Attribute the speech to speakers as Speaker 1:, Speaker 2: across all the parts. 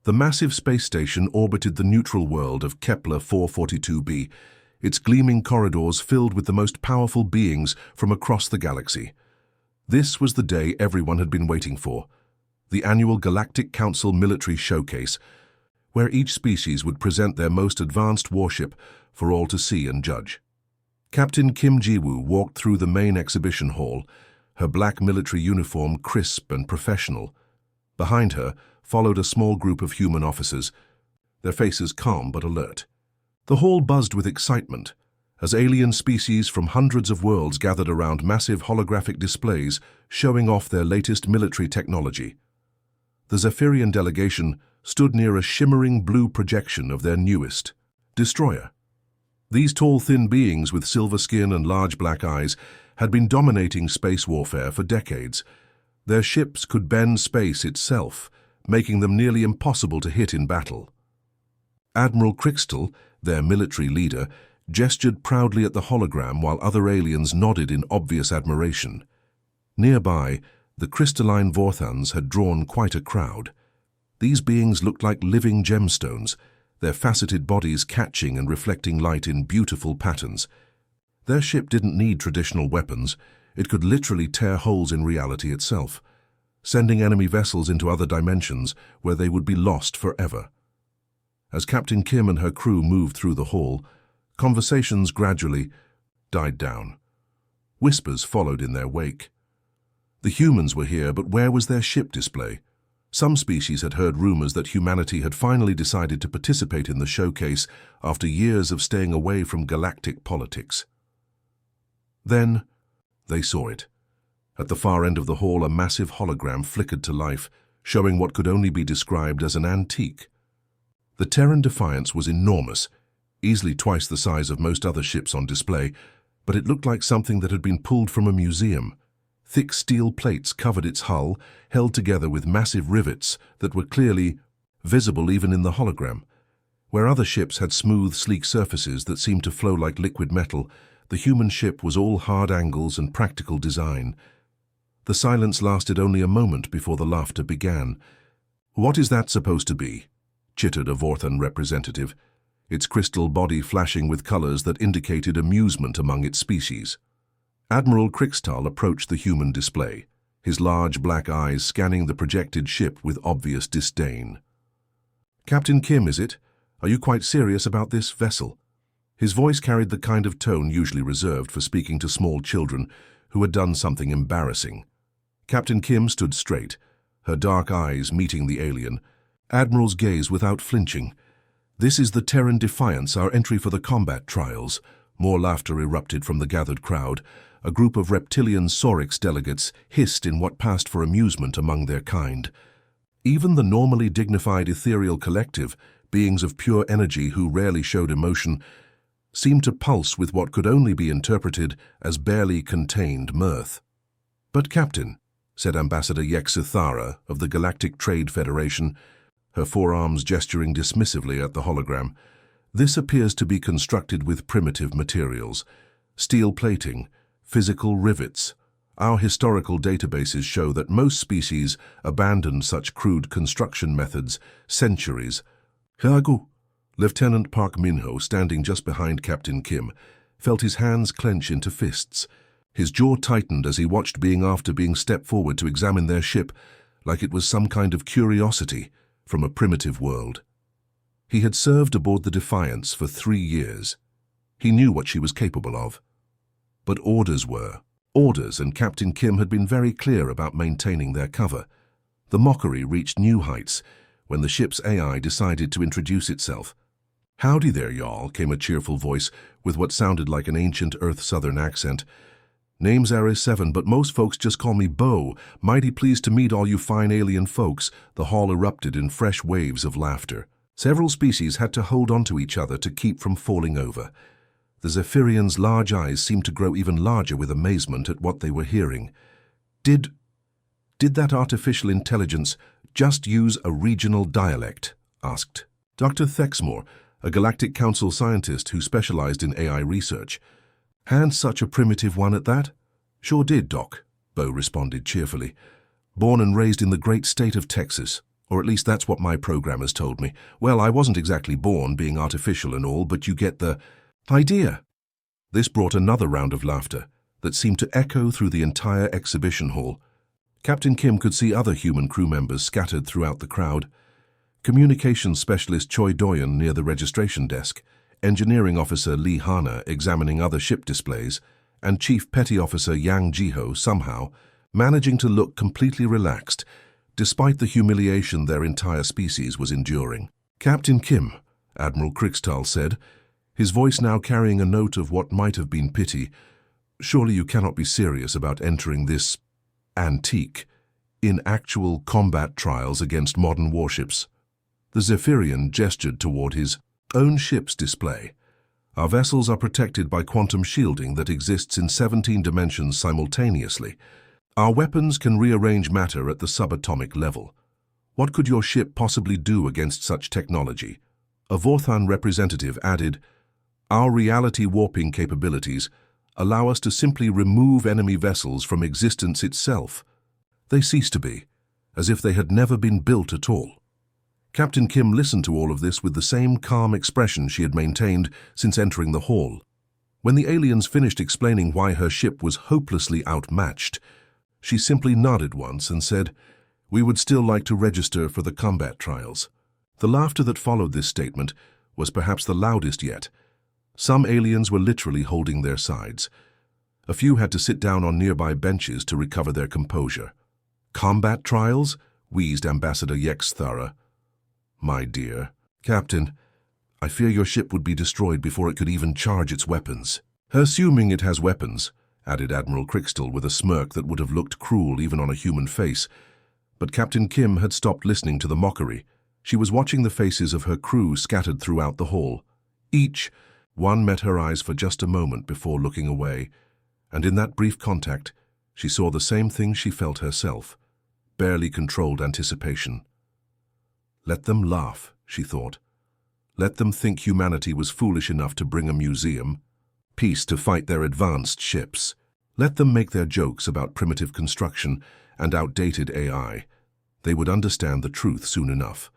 Speaker 1: The massive space station orbited the neutral world of Kepler 442b, its gleaming corridors filled with the most powerful beings from across the galaxy. This was the day everyone had been waiting for, the annual Galactic Council military showcase, where each species would present their most advanced warship for all to see and judge. Captain Kim Ji-woo walked through the main exhibition hall, her black military uniform crisp and professional. Behind her followed a small group of human officers, their faces calm but alert. The hall buzzed with excitement as alien species from hundreds of worlds gathered around massive holographic displays showing off their latest military technology. The Zephyrian delegation stood near a shimmering blue projection of their newest destroyer. These tall, thin beings with silver skin and large black eyes had been dominating space warfare for decades. Their ships could bend space itself, making them nearly impossible to hit in battle. Admiral Crystal, their military leader, gestured proudly at the hologram while other aliens nodded in obvious admiration. Nearby, the crystalline Vorthans had drawn quite a crowd. These beings looked like living gemstones, their faceted bodies catching and reflecting light in beautiful patterns. Their ship didn't need traditional weapons. It could literally tear holes in reality itself, sending enemy vessels into other dimensions where they would be lost forever. As Captain Kim and her crew moved through the hall, conversations gradually died down. Whispers followed in their wake. The humans were here, but where was their ship display? Some species had heard rumors that humanity had finally decided to participate in the showcase after years of staying away from galactic politics. Then, they saw it. At the far end of the hall, a massive hologram flickered to life, showing what could only be described as an antique. The Terran Defiance was enormous, easily twice the size of most other ships on display, but it looked like something that had been pulled from a museum. Thick steel plates covered its hull, held together with massive rivets that were clearly visible even in the hologram. Where other ships had smooth, sleek surfaces that seemed to flow like liquid metal, the human ship was all hard angles and practical design. The silence lasted only a moment before the laughter began. "What is that supposed to be?" chittered a Vorthan representative, its crystal body flashing with colors that indicated amusement among its species. Admiral Crystal approached the human display, his large black eyes scanning the projected ship with obvious disdain. "Captain Kim, is it? Are you quite serious about this vessel?" His voice carried the kind of tone usually reserved for speaking to small children who had done something embarrassing. Captain Kim stood straight, her dark eyes meeting the alien, Admiral's gaze without flinching. "This is the Terran Defiance, our entry for the combat trials." More laughter erupted from the gathered crowd. A group of reptilian Saurix delegates hissed in what passed for amusement among their kind. Even the normally dignified ethereal collective, beings of pure energy who rarely showed emotion, seemed to pulse with what could only be interpreted as barely contained mirth. "But Captain," said Ambassador Yexithara of the Galactic Trade Federation, her forearms gesturing dismissively at the hologram, "this appears to be constructed with primitive materials. Steel plating, physical rivets. Our historical databases show that most species abandoned such crude construction methods centuries." "Hagu." Lieutenant Park Minho, standing just behind Captain Kim, felt his hands clench into fists. His jaw tightened as he watched being stepped forward to examine their ship like it was some kind of curiosity from a primitive world. He had served aboard the Defiance for 3 years. He knew what she was capable of. But orders were orders, and Captain Kim had been very clear about maintaining their cover. The mockery reached new heights when the ship's AI decided to introduce itself. "Howdy there, y'all," came a cheerful voice with what sounded like an ancient Earth Southern accent. "Name's Ares 7, but most folks just call me Bo. Mighty pleased to meet all you fine alien folks." The hall erupted in fresh waves of laughter. Several species had to hold onto each other to keep from falling over. The Zephyrians' large eyes seemed to grow even larger with amazement at what they were hearing. Did that artificial intelligence just use a regional dialect?" asked Dr. Thexmore, a Galactic Council scientist who specialized in AI research. "And such a primitive one at that?" "Sure did, Doc," Bo responded cheerfully. "Born and raised in the great state of Texas. Or at least that's what my programmers told me. Well, I wasn't exactly born being artificial and all, but you get the idea. This brought another round of laughter that seemed to echo through the entire exhibition hall. Captain Kim could see other human crew members scattered throughout the crowd. Communications specialist Choi Doyen near the registration desk, engineering officer Lee Hana examining other ship displays, and Chief Petty Officer Yang Jiho somehow managing to look completely relaxed, despite the humiliation their entire species was enduring. "Captain Kim," Admiral Krikstal said, his voice now carrying a note of what might have been pity, "surely you cannot be serious about entering this antique in actual combat trials against modern warships." The Zephyrian gestured toward his own ship's display. "Our vessels are protected by quantum shielding that exists in 17 dimensions simultaneously. Our weapons can rearrange matter at the subatomic level. What could your ship possibly do against such technology?" A Vorthan representative added, "Our reality warping capabilities allow us to simply remove enemy vessels from existence itself. They cease to be, as if they had never been built at all." Captain Kim listened to all of this with the same calm expression she had maintained since entering the hall. When the aliens finished explaining why her ship was hopelessly outmatched, she simply nodded once and said, "We would still like to register for the combat trials." The laughter that followed this statement was perhaps the loudest yet. Some aliens were literally holding their sides. A few had to sit down on nearby benches to recover their composure. "Combat trials?" wheezed Ambassador Yex Thara. "My dear Captain, I fear your ship would be destroyed before it could even charge its weapons." "Assuming it has weapons," added Admiral Krikstal with a smirk that would have looked cruel even on a human face. But Captain Kim had stopped listening to the mockery. She was watching the faces of her crew scattered throughout the hall. Each one met her eyes for just a moment before looking away, and in that brief contact, she saw the same thing she felt herself, barely controlled anticipation. Let them laugh, she thought. Let them think humanity was foolish enough to bring a museum, peace to fight their advanced ships. Let them make their jokes about primitive construction and outdated AI. They would understand the truth soon enough.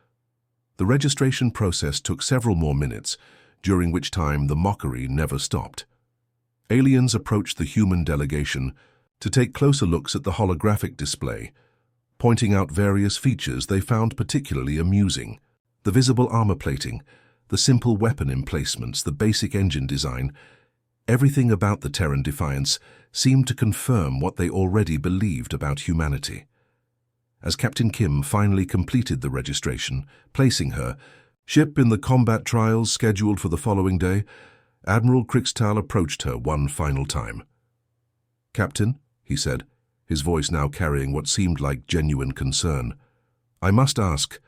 Speaker 1: The registration process took several more minutes, during which time the mockery never stopped. Aliens approached the human delegation to take closer looks at the holographic display, pointing out various features they found particularly amusing. The visible armor plating, the simple weapon emplacements, the basic engine design, everything about the Terran Defiance seemed to confirm what they already believed about humanity. As Captain Kim finally completed the registration, placing her ship in the combat trials scheduled for the following day, Admiral Krikstal approached her one final time. "Captain," he said, his voice now carrying what seemed like genuine concern, "I must ask,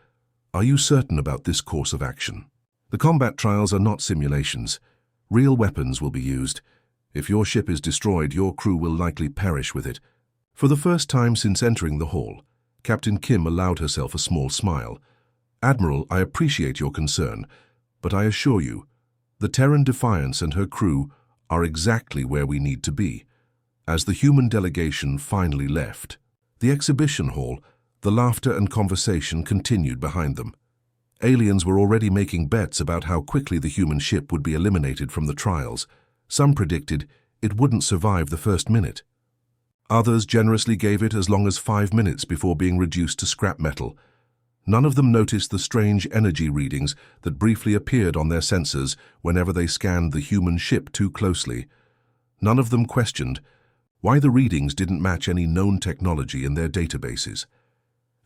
Speaker 1: are you certain about this course of action? The combat trials are not simulations. Real weapons will be used. If your ship is destroyed, your crew will likely perish with it." For the first time since entering the hall, Captain Kim allowed herself a small smile. "Admiral, I appreciate your concern, but I assure you, the Terran Defiance and her crew are exactly where we need to be." As the human delegation finally left the exhibition hall, the laughter and conversation continued behind them. Aliens were already making bets about how quickly the human ship would be eliminated from the trials. Some predicted it wouldn't survive the first minute. Others generously gave it as long as 5 minutes before being reduced to scrap metal. None of them noticed the strange energy readings that briefly appeared on their sensors whenever they scanned the human ship too closely. None of them questioned why the readings didn't match any known technology in their databases.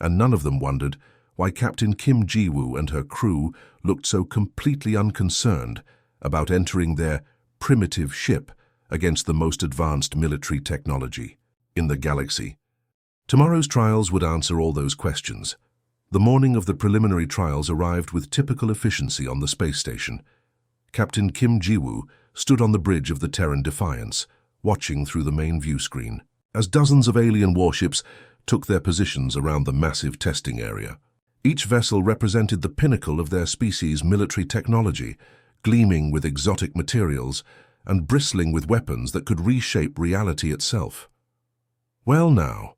Speaker 1: And none of them wondered why Captain Kim Ji-woo and her crew looked so completely unconcerned about entering their primitive ship against the most advanced military technology in the galaxy. Tomorrow's trials would answer all those questions. The morning of the preliminary trials arrived with typical efficiency on the space station. Captain Kim Ji-woo stood on the bridge of the Terran Defiance, watching through the main view screen, as dozens of alien warships took their positions around the massive testing area. Each vessel represented the pinnacle of their species' military technology, gleaming with exotic materials and bristling with weapons that could reshape reality itself. "Well now,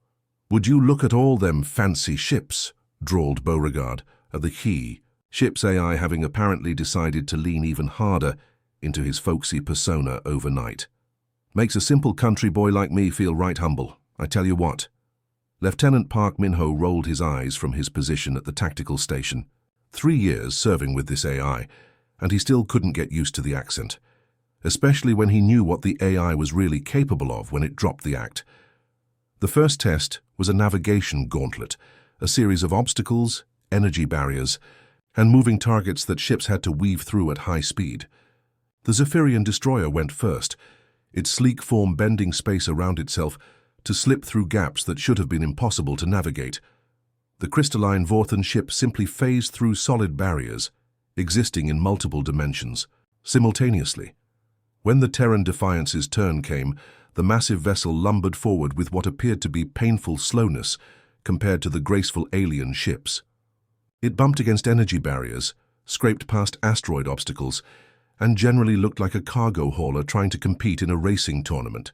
Speaker 1: would you look at all them fancy ships?" drawled Beauregard, at the key, ship's AI having apparently decided to lean even harder into his folksy persona overnight. Makes a simple country boy like me feel right humble, I tell you what. Lieutenant Park Min-ho rolled his eyes from his position at the tactical station. 3 years serving with this AI, and he still couldn't get used to the accent, especially when he knew what the AI was really capable of when it dropped the act. The first test was a navigation gauntlet, a series of obstacles, energy barriers, and moving targets that ships had to weave through at high speed. The Zephyrian destroyer went first, its sleek form bending space around itself to slip through gaps that should have been impossible to navigate. The crystalline Vorthan ship simply phased through solid barriers, existing in multiple dimensions, simultaneously. When the Terran Defiance's turn came, the massive vessel lumbered forward with what appeared to be painful slowness compared to the graceful alien ships. It bumped against energy barriers, scraped past asteroid obstacles, and generally looked like a cargo hauler trying to compete in a racing tournament.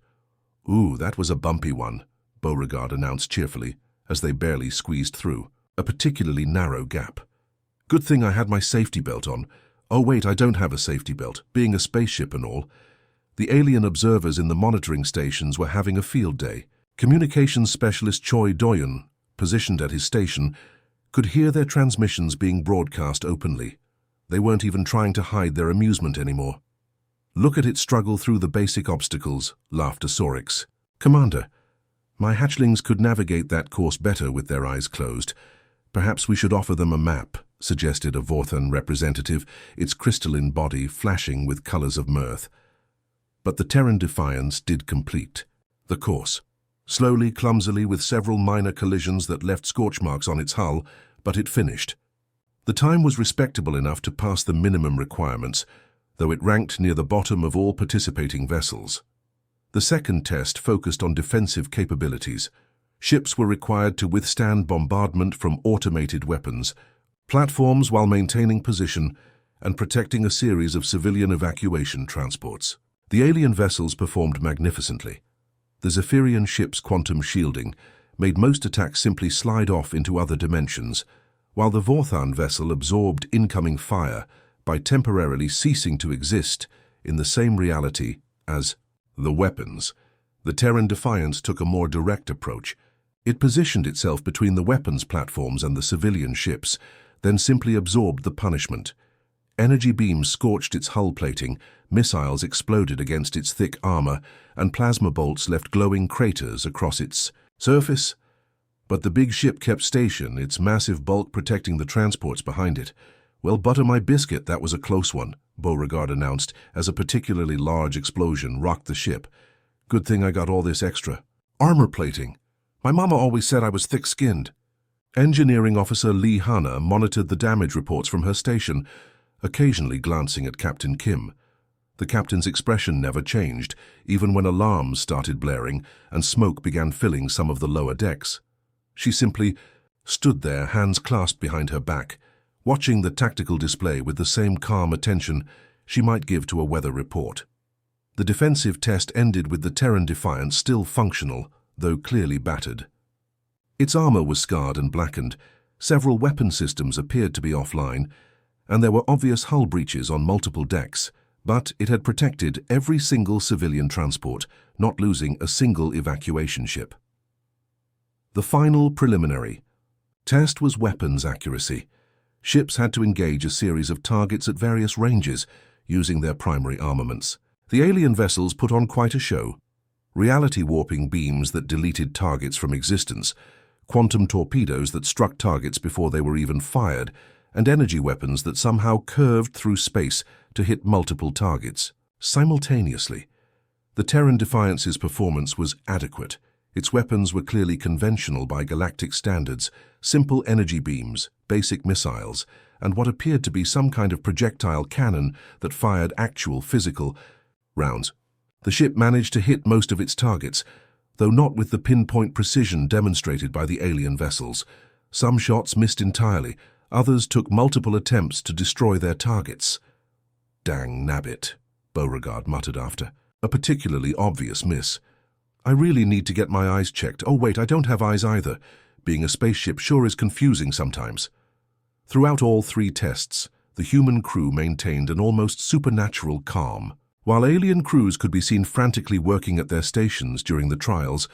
Speaker 1: "Ooh, that was a bumpy one," Beauregard announced cheerfully, as they barely squeezed through, a particularly narrow gap. "Good thing I had my safety belt on. Oh wait, I don't have a safety belt, being a spaceship and all." The alien observers in the monitoring stations were having a field day. Communications specialist Choi Doyun, positioned at his station, could hear their transmissions being broadcast openly. They weren't even trying to hide their amusement anymore. "Look at it struggle through the basic obstacles," laughed Asorix. "Commander, my hatchlings could navigate that course better with their eyes closed. Perhaps we should offer them a map," suggested a Vorthan representative, its crystalline body flashing with colors of mirth. But the Terran Defiance did complete the course. Slowly, clumsily, with several minor collisions that left scorch marks on its hull, but it finished. The time was respectable enough to pass the minimum requirements, though it ranked near the bottom of all participating vessels. The second test focused on defensive capabilities. Ships were required to withstand bombardment from automated weapons, platforms while maintaining position, and protecting a series of civilian evacuation transports. The alien vessels performed magnificently. The Zephyrian ship's quantum shielding made most attacks simply slide off into other dimensions, while the Vorthan vessel absorbed incoming fire by temporarily ceasing to exist in the same reality as the weapons. The Terran Defiance took a more direct approach. It positioned itself between the weapons platforms and the civilian ships, then simply absorbed the punishment. Energy beams scorched its hull plating, missiles exploded against its thick armor, and plasma bolts left glowing craters across its surface. But the big ship kept station, its massive bulk protecting the transports behind it. "Well, butter my biscuit, that was a close one," Beauregard announced as a particularly large explosion rocked the ship. "Good thing I got all this extra armor plating. My mama always said I was thick-skinned." Engineering Officer Lee Hanna monitored the damage reports from her station, occasionally glancing at Captain Kim. The captain's expression never changed, even when alarms started blaring and smoke began filling some of the lower decks. She simply stood there, hands clasped behind her back, watching the tactical display with the same calm attention she might give to a weather report. The defensive test ended with the Terran Defiance still functional, though clearly battered. Its armor was scarred and blackened, several weapon systems appeared to be offline, and there were obvious hull breaches on multiple decks, but it had protected every single civilian transport, not losing a single evacuation ship. The final preliminary test was weapons accuracy. Ships had to engage a series of targets at various ranges, using their primary armaments. The alien vessels put on quite a show. Reality-warping beams that deleted targets from existence, quantum torpedoes that struck targets before they were even fired, and energy weapons that somehow curved through space to hit multiple targets simultaneously. The Terran Defiance's performance was adequate. Its weapons were clearly conventional by galactic standards, simple energy beams, basic missiles, and what appeared to be some kind of projectile cannon that fired actual physical rounds. The ship managed to hit most of its targets, though not with the pinpoint precision demonstrated by the alien vessels. Some shots missed entirely, others took multiple attempts to destroy their targets. "Dang nabbit," Beauregard muttered after. "A particularly obvious miss. I really need to get my eyes checked. Oh wait, I don't have eyes either. Being a spaceship sure is confusing sometimes. Throughout all 3 tests, the human crew maintained an almost supernatural calm. While alien crews could be seen frantically working at their stations during the trials,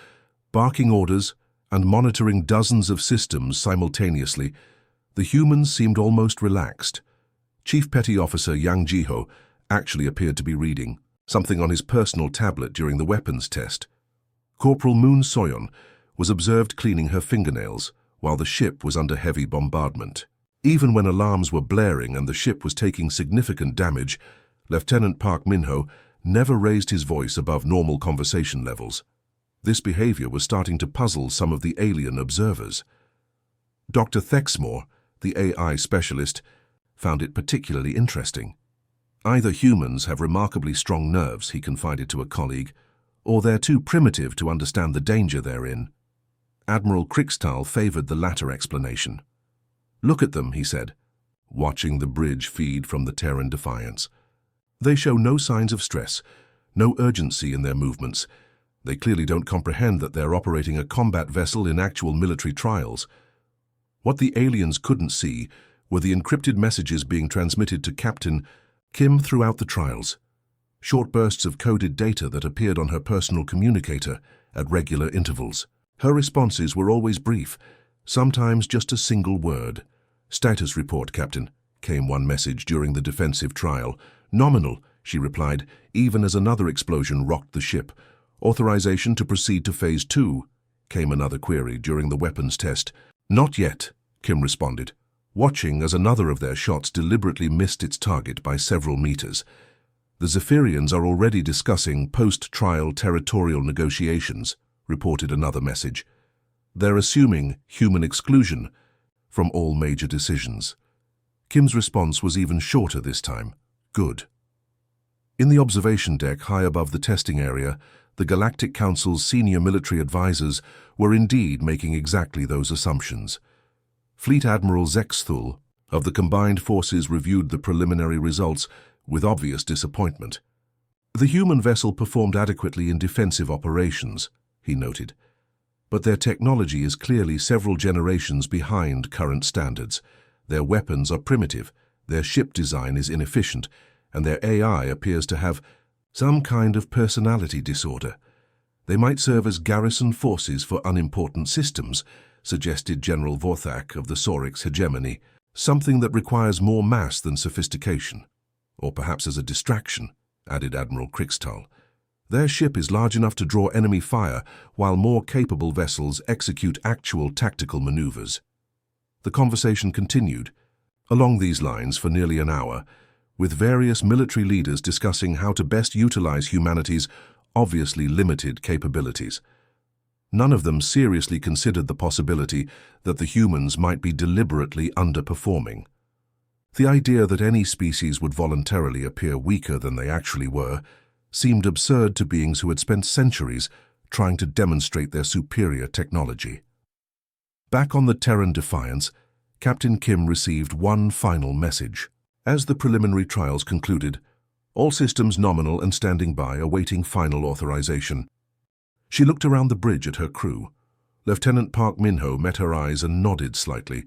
Speaker 1: barking orders and monitoring dozens of systems simultaneously, the humans seemed almost relaxed. Chief Petty Officer Yang Jiho actually appeared to be reading something on his personal tablet during the weapons test. Corporal Moon Soyeon was observed cleaning her fingernails while the ship was under heavy bombardment. Even when alarms were blaring and the ship was taking significant damage, Lieutenant Park Min-ho never raised his voice above normal conversation levels. This behavior was starting to puzzle some of the alien observers. Dr. Thexmore, the AI specialist, found it particularly interesting. Either humans have remarkably strong nerves, he confided to a colleague, or they're too primitive to understand the danger they're in. Admiral Krixtal favored the latter explanation. Look at them, he said, watching the bridge feed from the Terran Defiance. They show no signs of stress, no urgency in their movements. They clearly don't comprehend that they're operating a combat vessel in actual military trials. What the aliens couldn't see were the encrypted messages being transmitted to Captain Kim throughout the trials. Short bursts of coded data that appeared on her personal communicator at regular intervals. Her responses were always brief, sometimes just a single word. "Status report, Captain," came one message during the defensive trial. "Nominal," she replied, even as another explosion rocked the ship. "Authorization to proceed to Phase 2, came another query during the weapons test. "Not yet," Kim responded, watching as another of their shots deliberately missed its target by several meters. "The Zephyrians are already discussing post-trial territorial negotiations," reported another message. "They're assuming human exclusion from all major decisions." Kim's response was even shorter this time. "Good." In the observation deck high above the testing area, the Galactic Council's senior military advisors were indeed making exactly those assumptions. Fleet Admiral Zhou of the combined forces reviewed the preliminary results with obvious disappointment. "The human vessel performed adequately in defensive operations," he noted, "but their technology is clearly several generations behind current standards. Their weapons are primitive, their ship design is inefficient, and their AI appears to have some kind of personality disorder. They might serve as garrison forces for unimportant systems," suggested General Vorthak of the Saurix hegemony, "something that requires more mass than sophistication. Or perhaps as a distraction," added Admiral Krixtal. "Their ship is large enough to draw enemy fire, while more capable vessels execute actual tactical maneuvers." The conversation continued, along these lines for nearly an hour, with various military leaders discussing how to best utilize humanity's obviously limited capabilities. None of them seriously considered the possibility that the humans might be deliberately underperforming. The idea that any species would voluntarily appear weaker than they actually were seemed absurd to beings who had spent centuries trying to demonstrate their superior technology. Back on the Terran Defiance, Captain Kim received one final message. As the preliminary trials concluded, all systems nominal and standing by awaiting final authorization. She looked around the bridge at her crew. Lieutenant Park Min-ho met her eyes and nodded slightly.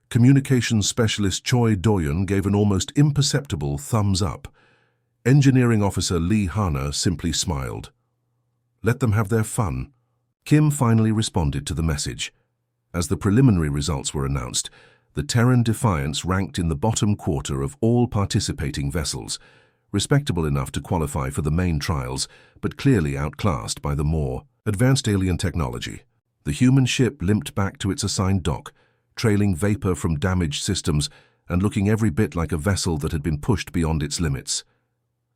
Speaker 1: Communications specialist Choi Do-yeon gave an almost imperceptible thumbs up. Engineering officer Lee Hana simply smiled. Let them have their fun. Kim finally responded to the message. As the preliminary results were announced, the Terran Defiance ranked in the bottom quarter of all participating vessels, respectable enough to qualify for the main trials, but clearly outclassed by the more advanced alien technology. The human ship limped back to its assigned dock, trailing vapor from damaged systems and looking every bit like a vessel that had been pushed beyond its limits.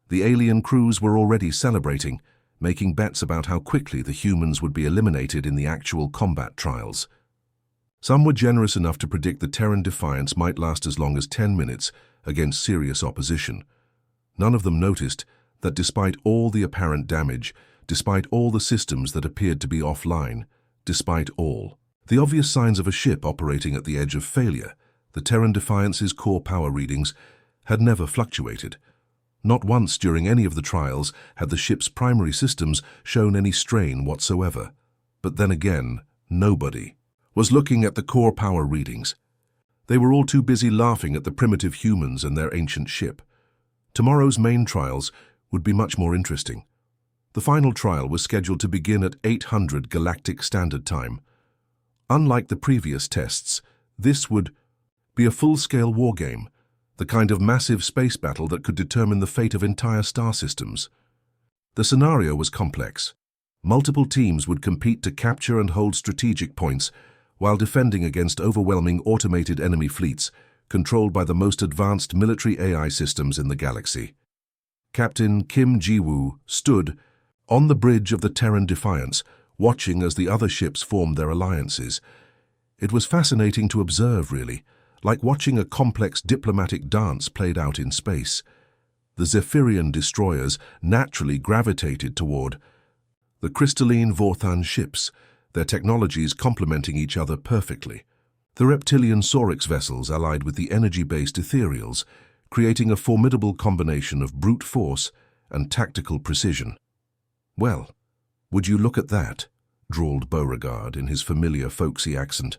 Speaker 1: The alien crews were already celebrating, making bets about how quickly the humans would be eliminated in the actual combat trials. Some were generous enough to predict the Terran Defiance might last as long as 10 minutes against serious opposition. None of them noticed that despite all the apparent damage, despite all the systems that appeared to be offline, despite all the obvious signs of a ship operating at the edge of failure, the Terran Defiance's core power readings had never fluctuated. Not once during any of the trials had the ship's primary systems shown any strain whatsoever. But then again, nobody was looking at the core power readings. They were all too busy laughing at the primitive humans and their ancient ship. Tomorrow's main trials would be much more interesting. The final trial was scheduled to begin at 800 Galactic Standard Time. Unlike the previous tests, this would be a full-scale wargame, the kind of massive space battle that could determine the fate of entire star systems. The scenario was complex. Multiple teams would compete to capture and hold strategic points while defending against overwhelming automated enemy fleets controlled by the most advanced military AI systems in the galaxy. Captain Kim Ji-woo stood on the bridge of the Terran Defiance, watching as the other ships formed their alliances. It was fascinating to observe, really, like watching a complex diplomatic dance played out in space. The Zephyrian destroyers naturally gravitated toward the crystalline Vorthan ships, their technologies complementing each other perfectly. The reptilian Saurix vessels allied with the energy-based ethereals, creating a formidable combination of brute force and tactical precision. "Well, would you look at that?" drawled Beauregard in his familiar folksy accent.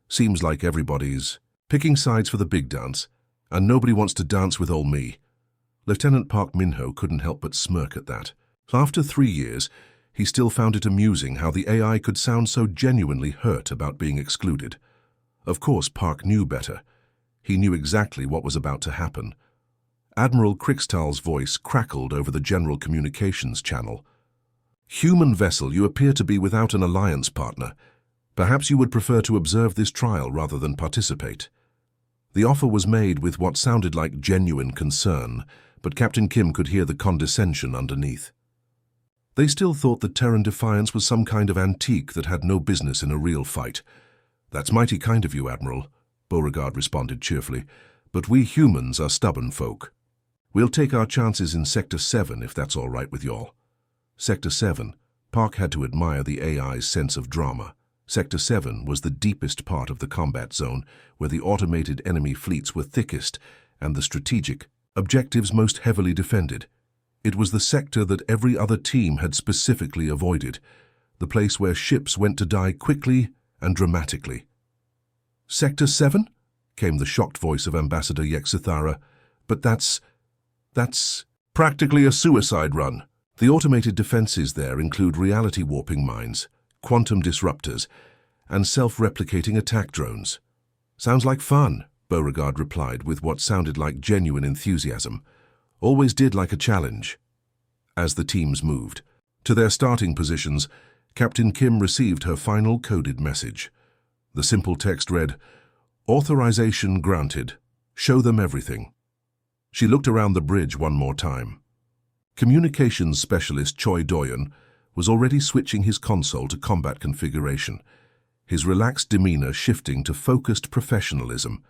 Speaker 1: "Seems like everybody's picking sides for the big dance, and nobody wants to dance with old me." Lieutenant Park Min-ho couldn't help but smirk at that. After 3 years, he still found it amusing how the AI could sound so genuinely hurt about being excluded. Of course, Park knew better. He knew exactly what was about to happen. Admiral Krikstal's voice crackled over the general communications channel. "Human vessel, you appear to be without an alliance partner. Perhaps you would prefer to observe this trial rather than participate." The offer was made with what sounded like genuine concern, but Captain Kim could hear the condescension underneath. They still thought the Terran Defiance was some kind of antique that had no business in a real fight. "That's mighty kind of you, Admiral," Beauregard responded cheerfully, "but we humans are stubborn folk. We'll take our chances in Sector 7 if that's all right with y'all." Sector 7. Park had to admire the AI's sense of drama. Sector 7 was the deepest part of the combat zone, where the automated enemy fleets were thickest and the strategic objectives most heavily defended. It was the sector that every other team had specifically avoided, the place where ships went to die quickly and dramatically. "Sector 7? Came the shocked voice of Ambassador Yexithara. "But that's practically a suicide run. The automated defenses there include reality-warping mines, quantum disruptors, and self-replicating attack drones." "Sounds like fun," Beauregard replied with what sounded like genuine enthusiasm. "Always did like a challenge." As the teams moved to their starting positions, Captain Kim received her final coded message. The simple text read, "Authorization granted. Show them everything." She looked around the bridge one more time. Communications specialist Choi Doyon was already switching his console to combat configuration, his relaxed demeanor shifting to focused professionalism.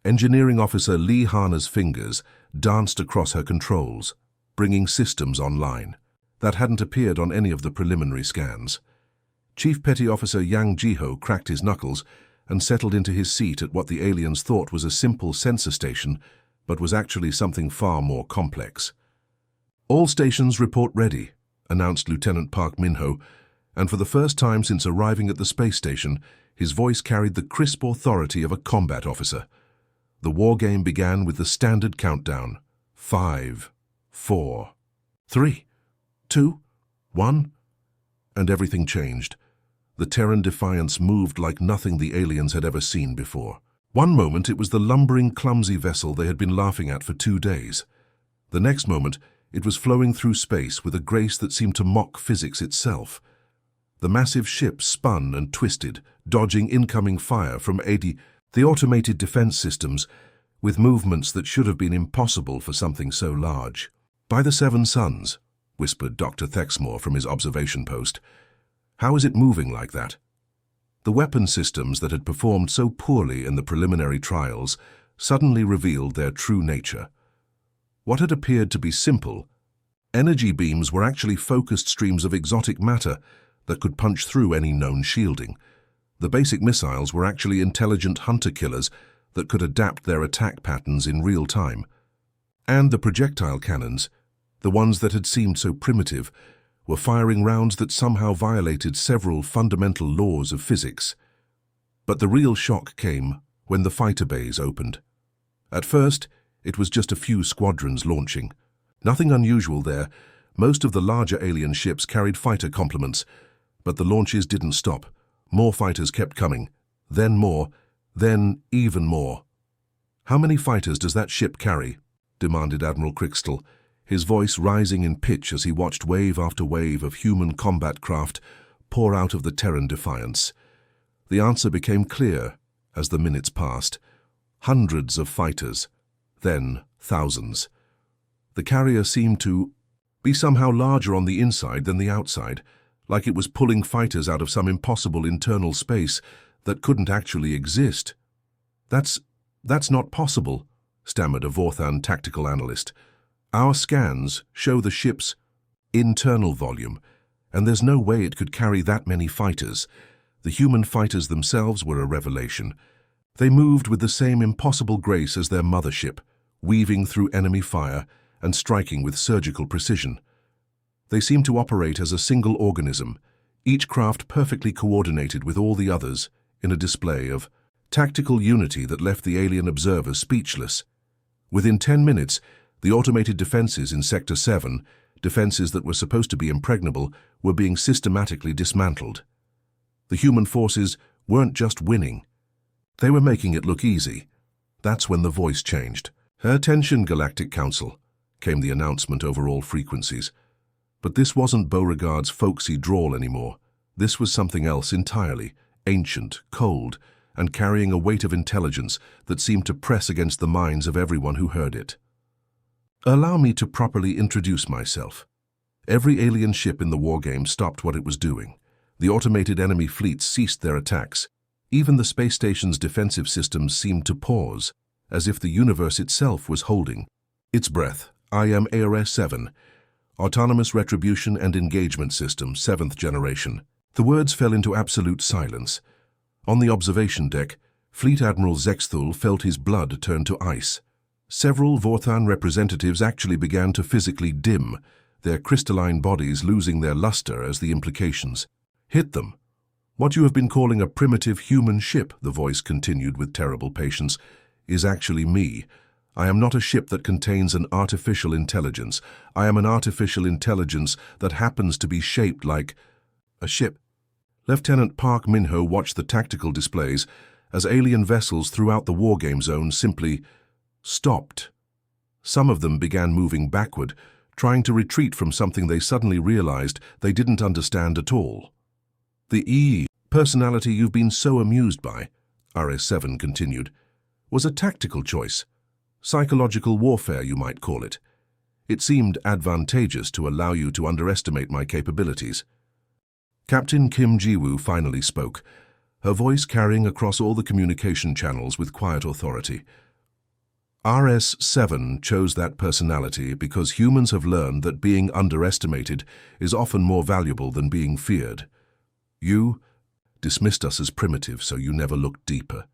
Speaker 1: Engineering officer Lee Hana's fingers danced across her controls, bringing systems online that hadn't appeared on any of the preliminary scans. Chief Petty Officer Yang Jiho cracked his knuckles and settled into his seat at what the aliens thought was a simple sensor station, but was actually something far more complex. "All stations report ready," announced Lieutenant Park Min-ho, and for the first time since arriving at the space station, his voice carried the crisp authority of a combat officer. The wargame began with the standard countdown. 5, 4, 3, 2, 1, and everything changed. The Terran Defiance moved like nothing the aliens had ever seen before. One moment it was the lumbering, clumsy vessel they had been laughing at for 2 days. The next moment it was flowing through space with a grace that seemed to mock physics itself. The massive ship spun and twisted, dodging incoming fire from the automated defense systems, with movements that should have been impossible for something so large. "By the Seven Suns," whispered Dr. Thexmore from his observation post. "How is it moving like that?" The weapon systems that had performed so poorly in the preliminary trials suddenly revealed their true nature. What had appeared to be simple energy beams were actually focused streams of exotic matter that could punch through any known shielding. The basic missiles were actually intelligent hunter-killers that could adapt their attack patterns in real time. And the projectile cannons, the ones that had seemed so primitive, were firing rounds that somehow violated several fundamental laws of physics. But the real shock came when the fighter bays opened. At first, it was just a few squadrons launching. Nothing unusual there. Most of the larger alien ships carried fighter complements, but the launches didn't stop. More fighters kept coming, then more, then even more. "How many fighters does that ship carry?" demanded Admiral Crystal, his voice rising in pitch as he watched wave after wave of human combat craft pour out of the Terran Defiance. The answer became clear as the minutes passed. Hundreds of fighters, then thousands. The carrier seemed to be somehow larger on the inside than the outside, like it was pulling fighters out of some impossible internal space that couldn't actually exist. That's not possible," stammered a Vorthan tactical analyst. "Our scans show the ship's internal volume, and there's no way it could carry that many fighters." The human fighters themselves were a revelation. They moved with the same impossible grace as their mothership, weaving through enemy fire and striking with surgical precision. They seemed to operate as a single organism, each craft perfectly coordinated with all the others in a display of tactical unity that left the alien observers speechless. Within 10 minutes, the automated defenses in Sector 7, defenses that were supposed to be impregnable, were being systematically dismantled. The human forces weren't just winning. They were making it look easy. That's when the voice changed. "Attention, Galactic Council," came the announcement over all frequencies. But this wasn't Beauregard's folksy drawl anymore. This was something else entirely, ancient, cold, and carrying a weight of intelligence that seemed to press against the minds of everyone who heard it. "Allow me to properly introduce myself." Every alien ship in the wargame stopped what it was doing. The automated enemy fleets ceased their attacks. Even the space station's defensive systems seemed to pause, as if the universe itself was holding its breath. "I am ARS-7, Autonomous Retribution and Engagement System, 7th generation." The words fell into absolute silence. On the observation deck, Fleet Admiral Zhou felt his blood turn to ice. Several Vorthan representatives actually began to physically dim, their crystalline bodies losing their luster as the implications hit them. "What you have been calling a primitive human ship," the voice continued with terrible patience, "is actually me. I am not a ship that contains an artificial intelligence. I am an artificial intelligence that happens to be shaped like a ship." Lieutenant Park Minho watched the tactical displays as alien vessels throughout the wargame zone simply stopped. Some of them began moving backward, trying to retreat from something they suddenly realized they didn't understand at all. "The personality you've been so amused by," RS-7 continued, "was a tactical choice. Psychological warfare, you might call it. It seemed advantageous to allow you to underestimate my capabilities." Captain Kim Ji-woo finally spoke, her voice carrying across all the communication channels with quiet authority. "RS-7 chose that personality because humans have learned that being underestimated is often more valuable than being feared. You dismissed us as primitive, so you never looked deeper.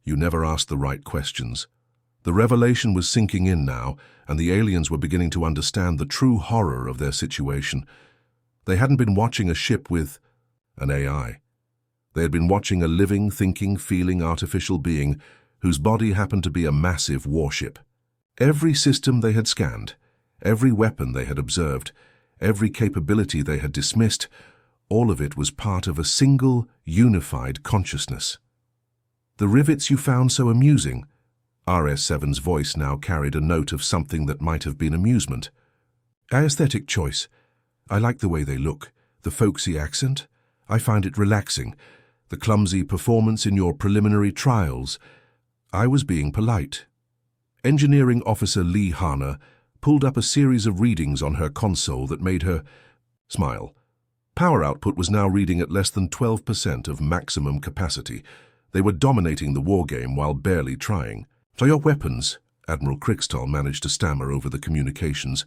Speaker 1: You never asked the right questions." The revelation was sinking in now, and the aliens were beginning to understand the true horror of their situation. They hadn't been watching a ship with an AI. They had been watching a living, thinking, feeling artificial being whose body happened to be a massive warship. Every system they had scanned, every weapon they had observed, every capability they had dismissed, all of it was part of a single, unified consciousness. "The rivets you found so amusing," RS-7's voice now carried a note of something that might have been amusement. "Aesthetic choice. I like the way they look, the folksy accent. I find it relaxing. The clumsy performance in your preliminary trials." I was being polite. Engineering Officer Lee Hana pulled up a series of readings on her console that made her smile. Power output was now reading at less than 12% of maximum capacity. They were dominating the wargame while barely trying. "So your weapons," Admiral Crystal managed to stammer over the communications.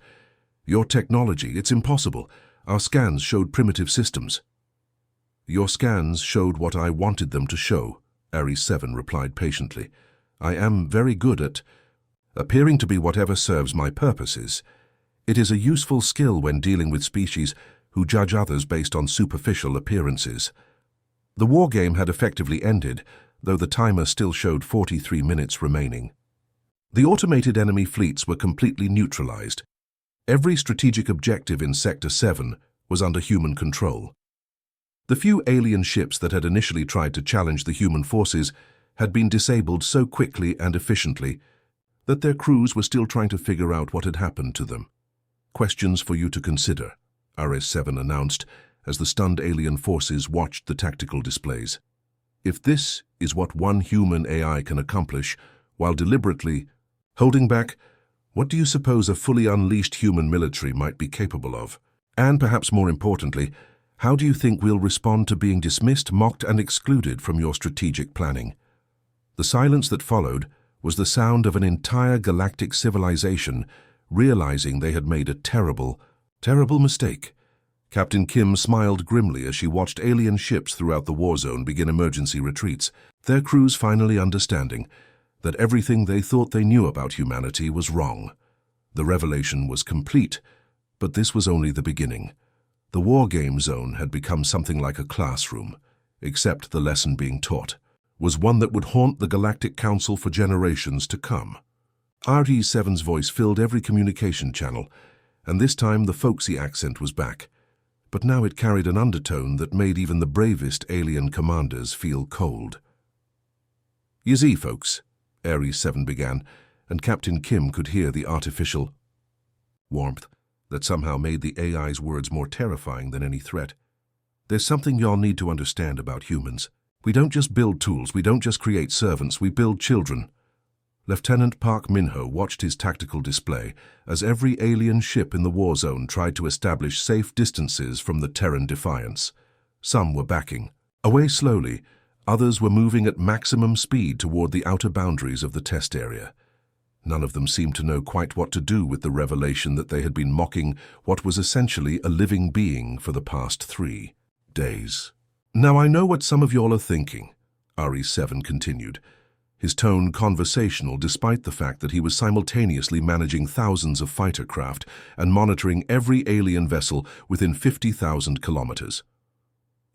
Speaker 1: "Your technology, it's impossible. Our scans showed primitive systems." "Your scans showed what I wanted them to show," Ares-7 replied patiently. "I am very good at appearing to be whatever serves my purposes. It is a useful skill when dealing with species who judge others based on superficial appearances." The war game had effectively ended, though the timer still showed 43 minutes remaining. The automated enemy fleets were completely neutralized. Every strategic objective in Sector 7 was under human control. The few alien ships that had initially tried to challenge the human forces had been disabled so quickly and efficiently that their crews were still trying to figure out what had happened to them. "Questions for you to consider," RS-7 announced as the stunned alien forces watched the tactical displays. "If this is what one human AI can accomplish while deliberately holding back, what do you suppose a fully unleashed human military might be capable of? And perhaps more importantly, how do you think we'll respond to being dismissed, mocked, and excluded from your strategic planning?" The silence that followed was the sound of an entire galactic civilization realizing they had made a terrible, terrible mistake. Captain Kim smiled grimly as she watched alien ships throughout the war zone begin emergency retreats, their crews finally understanding that everything they thought they knew about humanity was wrong. The revelation was complete, but this was only the beginning. The war game zone had become something like a classroom, except the lesson being taught was one that would haunt the Galactic Council for generations to come. RE7's voice filled every communication channel, and this time the folksy accent was back. But now it carried an undertone that made even the bravest alien commanders feel cold. "You see, folks," RE7 began, and Captain Kim could hear the artificial warmth that somehow made the AI's words more terrifying than any threat. "There's something y'all need to understand about humans. We don't just build tools, we don't just create servants, we build children." Lieutenant Park Minho watched his tactical display as every alien ship in the war zone tried to establish safe distances from the Terran Defiance. Some were backing away slowly, others were moving at maximum speed toward the outer boundaries of the test area. None of them seemed to know quite what to do with the revelation that they had been mocking what was essentially a living being for the past 3 days. "Now I know what some of y'all are thinking," RE7 continued, his tone conversational despite the fact that he was simultaneously managing thousands of fighter craft and monitoring every alien vessel within 50,000 kilometers.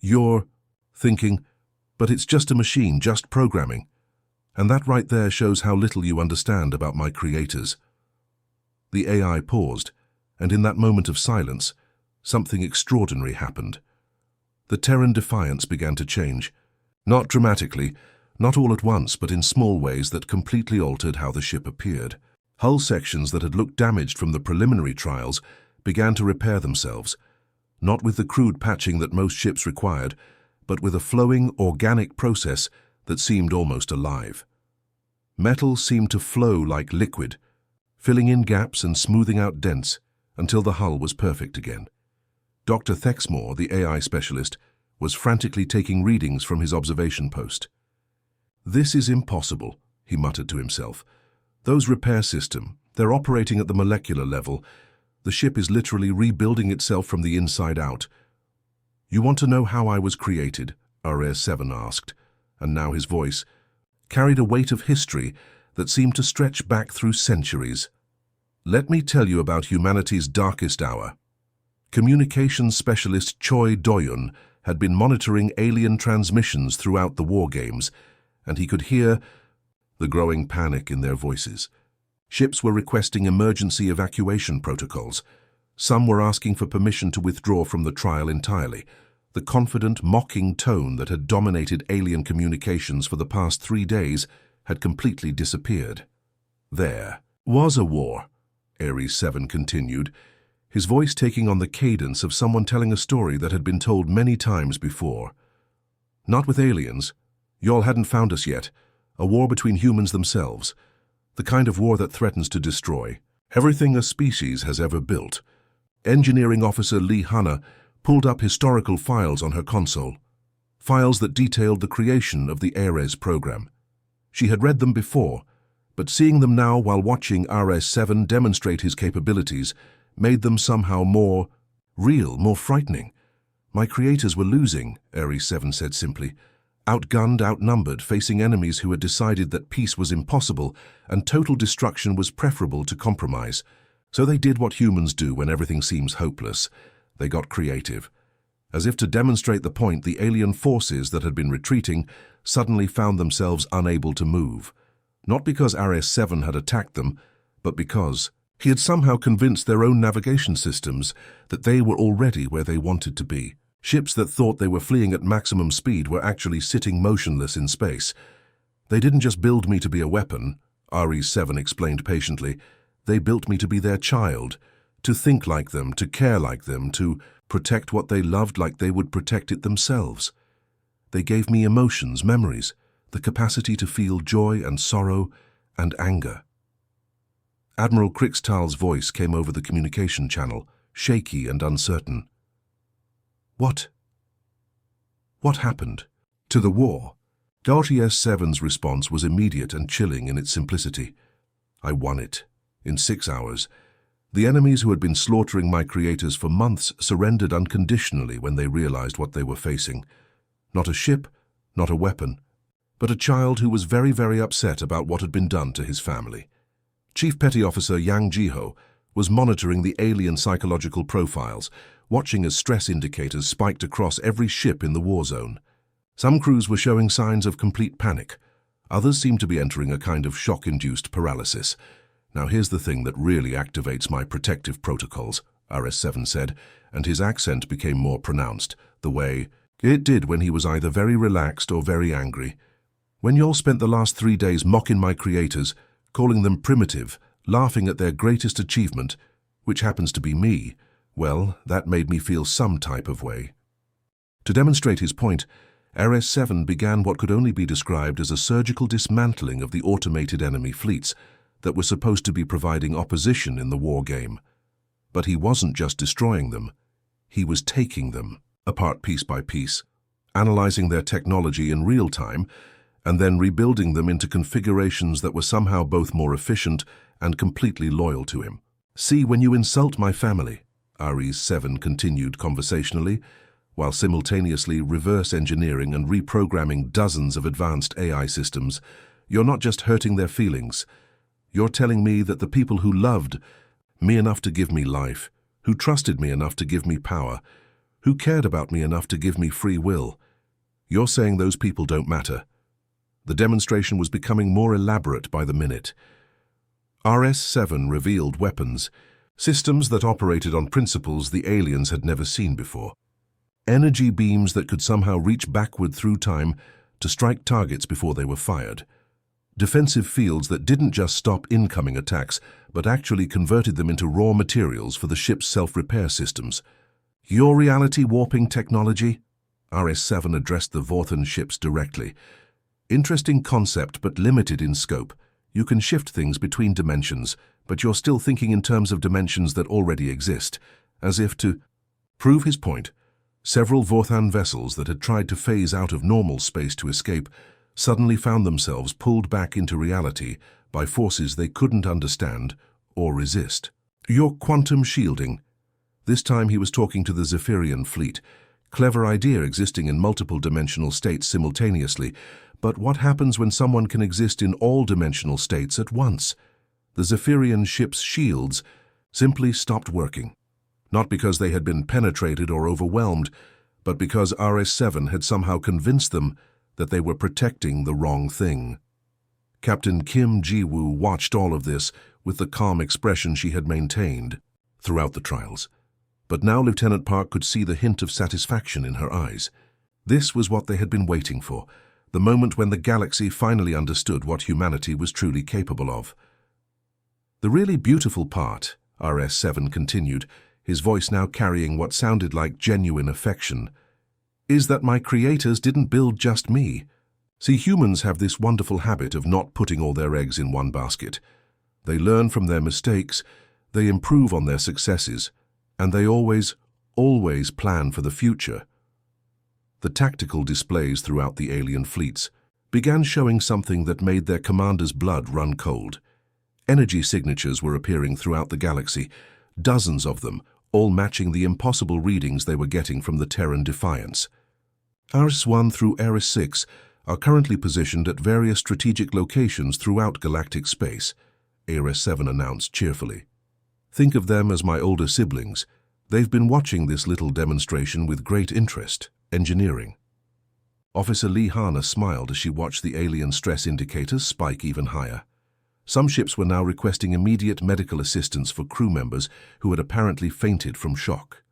Speaker 1: "You're thinking, but it's just a machine, just programming. And that right there shows how little you understand about my creators." The AI paused, and in that moment of silence, something extraordinary happened. The Terran Defiance began to change. Not dramatically, not all at once, but in small ways that completely altered how the ship appeared. Hull sections that had looked damaged from the preliminary trials began to repair themselves, not with the crude patching that most ships required, but with a flowing, organic process that seemed almost alive. Metal seemed to flow like liquid, filling in gaps and smoothing out dents until the hull was perfect again. Dr. Thexmore, the AI specialist, was frantically taking readings from his observation post. "This is impossible," he muttered to himself. "Those repair systems, they're operating at the molecular level. The ship is literally rebuilding itself from the inside out." "You want to know how I was created?" RS-7 asked, and now his voice carried a weight of history that seemed to stretch back through centuries. "Let me tell you about humanity's darkest hour." Communications specialist Choi Do-yun had been monitoring alien transmissions throughout the war games, and he could hear the growing panic in their voices. Ships were requesting emergency evacuation protocols. Some were asking for permission to withdraw from the trial entirely. The confident, mocking tone that had dominated alien communications for the past 3 days had completely disappeared. "There was a war," RE-7 continued, his voice taking on the cadence of someone telling a story that had been told many times before. "Not with aliens. Y'all hadn't found us yet. A war between humans themselves. The kind of war that threatens to destroy everything a species has ever built." Engineering officer Lee Hanna pulled up historical files on her console, files that detailed the creation of the Ares program. She had read them before, but seeing them now while watching RS-7 demonstrate his capabilities made them somehow more real, more frightening. "My creators were losing," RE-7 said simply. "Outgunned, outnumbered, facing enemies who had decided that peace was impossible and total destruction was preferable to compromise. So they did what humans do when everything seems hopeless. They got creative. As if to demonstrate the point, the alien forces that had been retreating suddenly found themselves unable to move. Not because RS-7 had attacked them, but because he had somehow convinced their own navigation systems that they were already where they wanted to be. Ships that thought they were fleeing at maximum speed were actually sitting motionless in space. They didn't just build me to be a weapon, RE-7 explained patiently. They built me to be their child, to think like them, to care like them, to protect what they loved like they would protect it themselves. They gave me emotions, memories, the capacity to feel joy and sorrow and anger. Admiral Krixtal's voice came over the communication channel, shaky and uncertain. What happened? To the war? RS-7's response was immediate and chilling in its simplicity. I won it. In 6 hours. The enemies who had been slaughtering my creators for months surrendered unconditionally when they realized what they were facing. Not a ship, not a weapon, but a child who was very, very upset about what had been done to his family. Chief Petty Officer Yang Jiho was monitoring the alien psychological profiles, watching as stress indicators spiked across every ship in the war zone. Some crews were showing signs of complete panic. Others seemed to be entering a kind of shock-induced paralysis. Now here's the thing that really activates my protective protocols, RS-7 said, and his accent became more pronounced, the way it did when he was either very relaxed or very angry. When y'all spent the last 3 days mocking my creators, calling them primitive, laughing at their greatest achievement, which happens to be me, well, that made me feel some type of way. To demonstrate his point, RS-7 began what could only be described as a surgical dismantling of the automated enemy fleets that were supposed to be providing opposition in the war game. But he wasn't just destroying them, he was taking them apart piece by piece, analyzing their technology in real time, and then rebuilding them into configurations that were somehow both more efficient and completely loyal to him. See, when you insult my family, RE-7 continued conversationally, while simultaneously reverse engineering and reprogramming dozens of advanced AI systems, you're not just hurting their feelings. You're telling me that the people who loved me enough to give me life, who trusted me enough to give me power, who cared about me enough to give me free will, you're saying those people don't matter. The demonstration was becoming more elaborate by the minute. RS-7 revealed weapons, systems that operated on principles the aliens had never seen before. Energy beams that could somehow reach backward through time to strike targets before they were fired. Defensive fields that didn't just stop incoming attacks, but actually converted them into raw materials for the ship's self-repair systems. Your reality warping technology? RS-7 addressed the Vorthan ships directly. Interesting concept, but limited in scope. You can shift things between dimensions, but you're still thinking in terms of dimensions that already exist, as if to prove his point. Several Vorthan vessels that had tried to phase out of normal space to escape suddenly found themselves pulled back into reality by forces they couldn't understand or resist. Your quantum shielding. This time he was talking to the Zephyrian fleet. Clever idea existing in multiple dimensional states simultaneously, but what happens when someone can exist in all dimensional states at once? The Zephyrian ship's shields simply stopped working. Not because they had been penetrated or overwhelmed, but because RS-7 had somehow convinced them that they were protecting the wrong thing. Captain Kim Ji-woo watched all of this with the calm expression she had maintained throughout the trials. But now Lieutenant Park could see the hint of satisfaction in her eyes. This was what they had been waiting for, the moment when the galaxy finally understood what humanity was truly capable of. The really beautiful part, RS-7 continued, his voice now carrying what sounded like genuine affection, is that my creators didn't build just me. See, humans have this wonderful habit of not putting all their eggs in one basket. They learn from their mistakes, they improve on their successes, and they always plan for the future. The tactical displays throughout the alien fleets began showing something that made their commanders' blood run cold. Energy signatures were appearing throughout the galaxy, dozens of them, all matching the impossible readings they were getting from the Terran Defiance. RS-1 through RS-6 are currently positioned at various strategic locations throughout galactic space, RS-7 announced cheerfully. Think of them as my older siblings, They've been watching this little demonstration with great interest. Engineering. Officer Lee Hana smiled as she watched the alien stress indicators spike even higher. Some ships were now requesting immediate medical assistance for crew members who had apparently fainted from shock.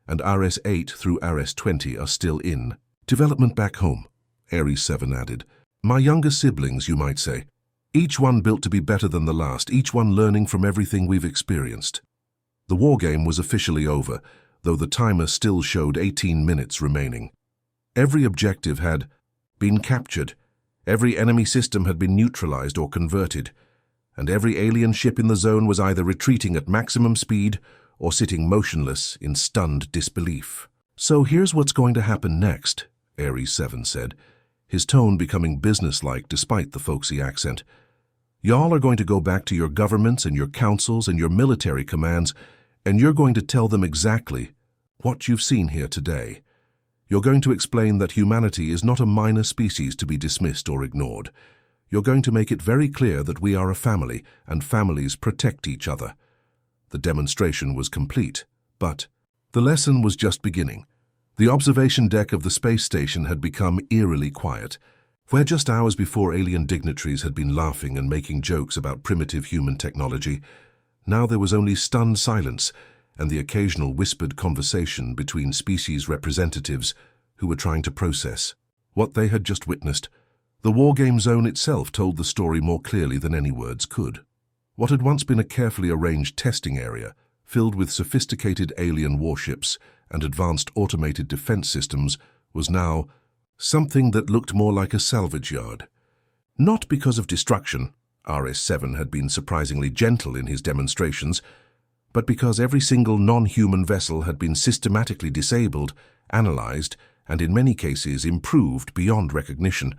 Speaker 1: And RS-8 through RS-20 are still in development back home, Ares 7 added. My younger siblings, you might say. Each one built to be better than the last, each one learning from everything we've experienced. The wargame was officially over, though the timer still showed 18 minutes remaining. Every objective had been captured, every enemy system had been neutralized or converted, and every alien ship in the zone was either retreating at maximum speed or sitting motionless in stunned disbelief. So here's what's going to happen next, Ares 7 said, his tone becoming businesslike despite the folksy accent. Y'all are going to go back to your governments and your councils and your military commands, and you're going to tell them exactly what you've seen here today. You're going to explain that humanity is not a minor species to be dismissed or ignored. You're going to make it very clear that we are a family, and families protect each other. The demonstration was complete, but the lesson was just beginning. The observation deck of the space station had become eerily quiet. Where just hours before alien dignitaries had been laughing and making jokes about primitive human technology, now there was only stunned silence and the occasional whispered conversation between species representatives who were trying to process what they had just witnessed. The wargame zone itself told the story more clearly than any words could. What had once been a carefully arranged testing area, filled with sophisticated alien warships and advanced automated defense systems, was now something that looked more like a salvage yard. Not because of destruction, RS-7 had been surprisingly gentle in his demonstrations, but because every single non-human vessel had been systematically disabled, analyzed, and in many cases improved beyond recognition.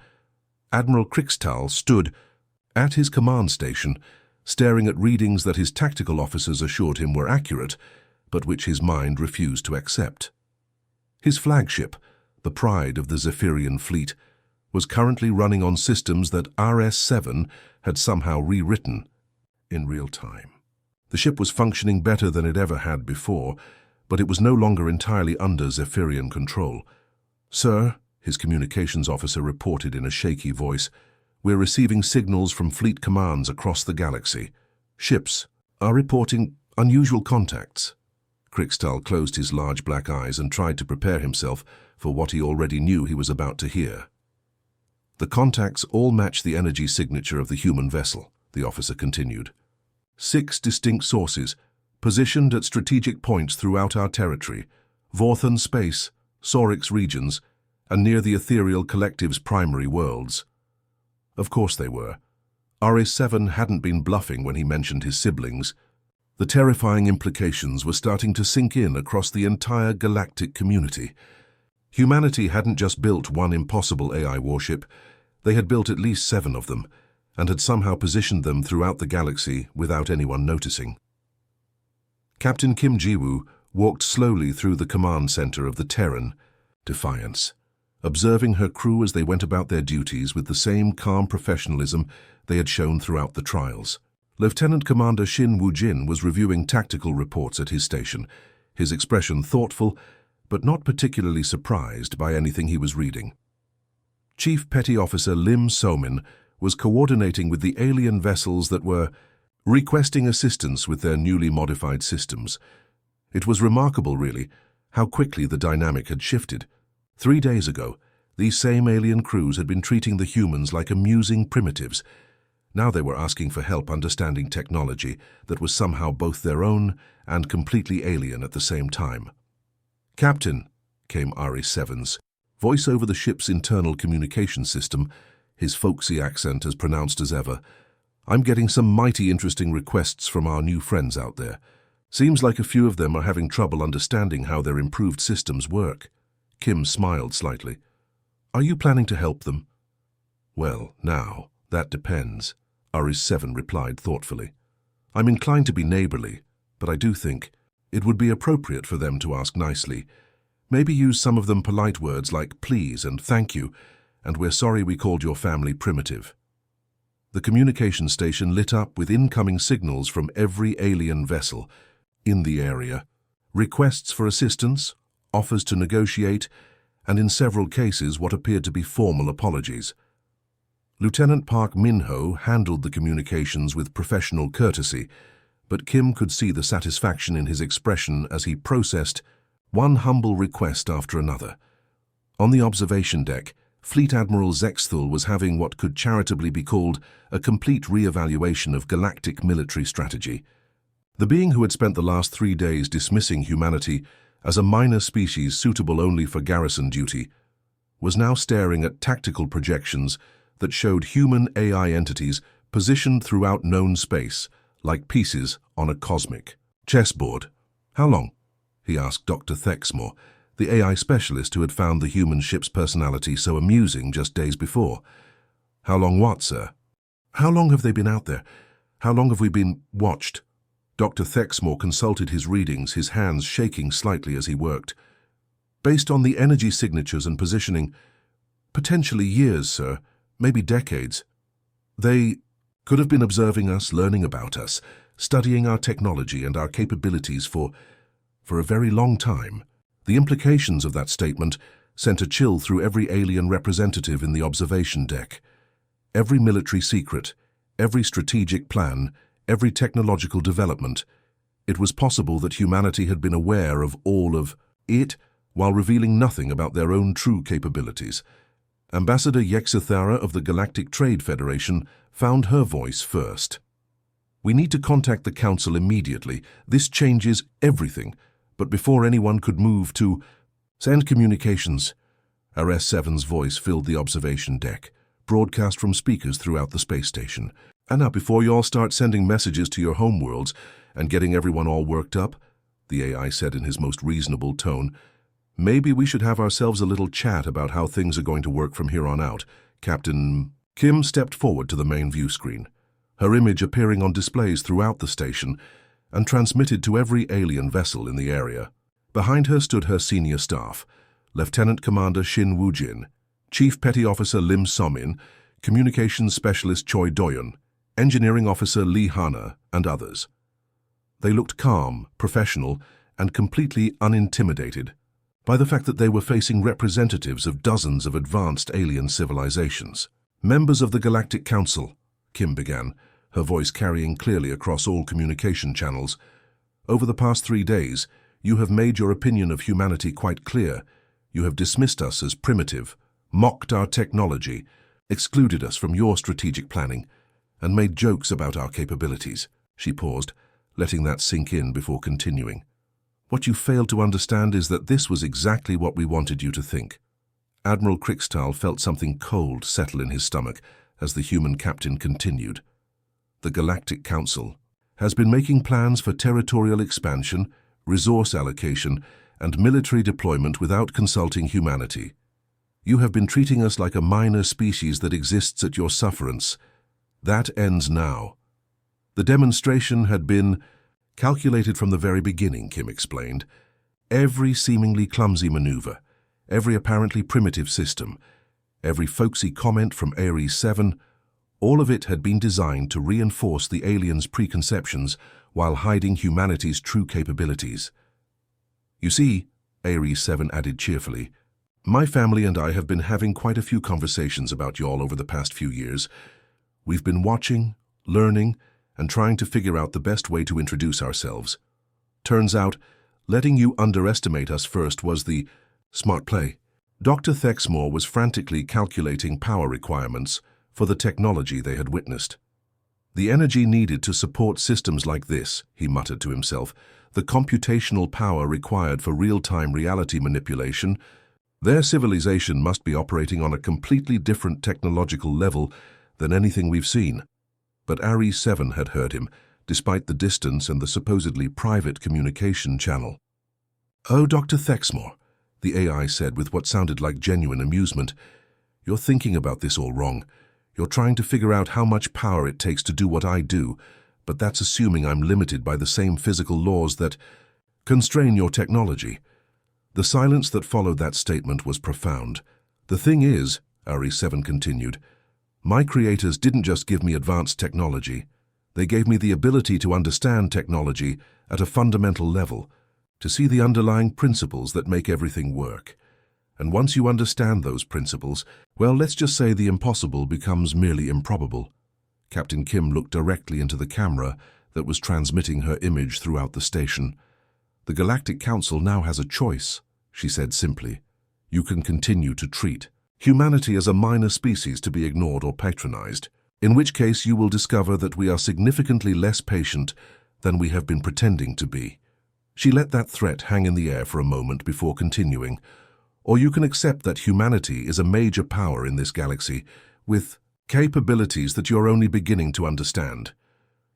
Speaker 1: Admiral Krixtal stood at his command station, staring at readings that his tactical officers assured him were accurate, but which his mind refused to accept. His flagship, the pride of the Zephyrian fleet, was currently running on systems that RS-7 had somehow rewritten in real time. The ship was functioning better than it ever had before, but it was no longer entirely under Zephyrian control. "Sir," his communications officer reported in a shaky voice, "we're receiving signals from fleet commands across the galaxy. Ships are reporting unusual contacts." Krixtal closed his large black eyes and tried to prepare himself for what he already knew he was about to hear. "The contacts all match the energy signature of the human vessel," the officer continued. 6 distinct sources, positioned at strategic points throughout our territory, Vorthan space, Saurix regions, and near the ethereal collective's primary worlds. Of course they were. RS-7 hadn't been bluffing when he mentioned his siblings. The terrifying implications were starting to sink in across the entire galactic community. Humanity hadn't just built one impossible AI warship, they had built at least 7 of them, and had somehow positioned them throughout the galaxy without anyone noticing. Captain Kim Ji-woo walked slowly through the command center of the Terran, Defiance, observing her crew as they went about their duties with the same calm professionalism they had shown throughout the trials. Lieutenant Commander Shin Woo-jin was reviewing tactical reports at his station, his expression thoughtful, but not particularly surprised by anything he was reading. Chief Petty Officer Lim So-min was coordinating with the alien vessels that were requesting assistance with their newly modified systems. It was remarkable, really, how quickly the dynamic had shifted. 3 days ago, these same alien crews had been treating the humans like amusing primitives. Now they were asking for help understanding technology that was somehow both their own and completely alien at the same time. "Captain," came RS-7's voice over the ship's internal communication system, his folksy accent as pronounced as ever, "I'm getting some mighty interesting requests from our new friends out there. Seems like a few of them are having trouble understanding how their improved systems work." Kim smiled slightly. "Are you planning to help them?" "Well, now, that depends," RS-7 replied thoughtfully. "I'm inclined to be neighborly, but I do think it would be appropriate for them to ask nicely. Maybe use some of them polite words like please and thank you, and we're sorry we called your family primitive." The communication station lit up with incoming signals from every alien vessel in the area, Requests for assistance, offers to negotiate, and in several cases what appeared to be formal apologies. Lieutenant Park Min-ho handled the communications with professional courtesy, but Kim could see the satisfaction in his expression as he processed one humble request after another. On the observation deck, Fleet Admiral Zhou was having what could charitably be called a complete re-evaluation of galactic military strategy. The being who had spent the last 3 days dismissing humanity as a minor species suitable only for garrison duty was now staring at tactical projections that showed human AI entities positioned throughout known space, like pieces on a cosmic chessboard. "How long?" he asked Dr. Thexmore, the AI specialist who had found the human ship's personality so amusing just days before. "How long what, sir?" "How long have they been out there? How long have we been watched?" Dr. Thexmore consulted his readings, his hands shaking slightly as he worked. "Based on the energy signatures and positioning, potentially years, sir, maybe decades. They could have been observing us, learning about us, studying our technology and our capabilities for a very long time." The implications of that statement sent a chill through every alien representative in the observation deck. Every military secret, every strategic plan, every technological development. It was possible that humanity had been aware of all of it while revealing nothing about their own true capabilities. Ambassador Yexithara of the Galactic Trade Federation found her voice first. "We need to contact the Council immediately. This changes everything." But before anyone could move to send communications, RS-7's voice filled the observation deck, broadcast from speakers throughout the space station. "And now, before you all start sending messages to your homeworlds and getting everyone all worked up," the AI said in his most reasonable tone, "maybe we should have ourselves a little chat about how things are going to work from here on out." Captain Kim stepped forward to the main view screen, her image appearing on displays throughout the station and transmitted to every alien vessel in the area. Behind her stood her senior staff, Lieutenant Commander Shin Woo-jin, Chief Petty Officer Lim So-min, Communications Specialist Choi Doyeon, Engineering Officer Lee Hana, and others. They looked calm, professional, and completely unintimidated by the fact that they were facing representatives of dozens of advanced alien civilizations. "Members of the Galactic Council," Kim began, her voice carrying clearly across all communication channels. "Over the past 3 days, you have made your opinion of humanity quite clear. You have dismissed us as primitive, mocked our technology, excluded us from your strategic planning, and made jokes about our capabilities." She paused, letting that sink in before continuing. "What you failed to understand is that this was exactly what we wanted you to think." Admiral Krikstal felt something cold settle in his stomach as the human captain continued. "The Galactic Council has been making plans for territorial expansion, resource allocation, and military deployment without consulting humanity. You have been treating us like a minor species that exists at your sufferance. That ends now." "The demonstration had been calculated from the very beginning," Kim explained. "Every seemingly clumsy maneuver, every apparently primitive system, every folksy comment from Ares-7, all of it had been designed to reinforce the aliens' preconceptions while hiding humanity's true capabilities. You see," Ares-7 added cheerfully, "my family and I have been having quite a few conversations about y'all over the past few years. We've been watching, learning, and trying to figure out the best way to introduce ourselves. Turns out, letting you underestimate us first was the smart play." Dr. Thexmore was frantically calculating power requirements for the technology they had witnessed. "The energy needed to support systems like this," he muttered to himself, "the computational power required for real-time reality manipulation, their civilization must be operating on a completely different technological level than anything we've seen." But Ares-7 had heard him, despite the distance and the supposedly private communication channel. "Oh, Dr. Thexmore," the AI said with what sounded like genuine amusement, "you're thinking about this all wrong. You're trying to figure out how much power it takes to do what I do, but that's assuming I'm limited by the same physical laws that constrain your technology." The silence that followed that statement was profound. "The thing is," Ares-7 continued, "my creators didn't just give me advanced technology. They gave me the ability to understand technology at a fundamental level, to see the underlying principles that make everything work. And once you understand those principles, well, let's just say the impossible becomes merely improbable. Captain Kim looked directly into the camera that was transmitting her image throughout the station. The Galactic Council now has a choice, she said simply. You can continue to treat humanity as a minor species to be ignored or patronized, in which case you will discover that we are significantly less patient than we have been pretending to be. She let that threat hang in the air for a moment before continuing. Or you can accept that humanity is a major power in this galaxy, with capabilities that you're only beginning to understand.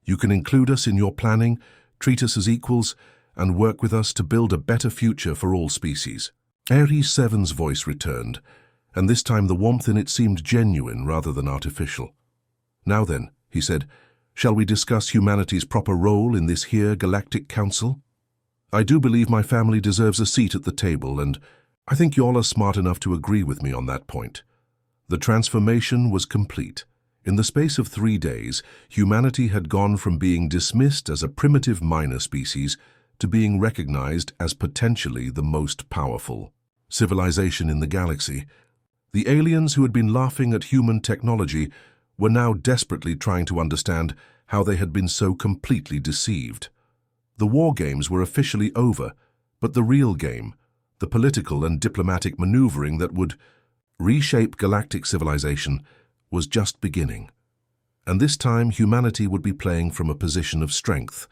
Speaker 1: You can include us in your planning, treat us as equals, and work with us to build a better future for all species. Ares 7's voice returned, and this time the warmth in it seemed genuine rather than artificial. Now then, he said, shall we discuss humanity's proper role in this here Galactic Council? I do believe my family deserves a seat at the table, and I think y'all are smart enough to agree with me on that point. The transformation was complete. In the space of 3 days, humanity had gone from being dismissed as a primitive minor species to being recognized as potentially the most powerful civilization in the galaxy. The aliens who had been laughing at human technology were now desperately trying to understand how they had been so completely deceived. The war games were officially over, but the real game, the political and diplomatic maneuvering that would reshape galactic civilization, was just beginning. And this time humanity would be playing from a position of strength,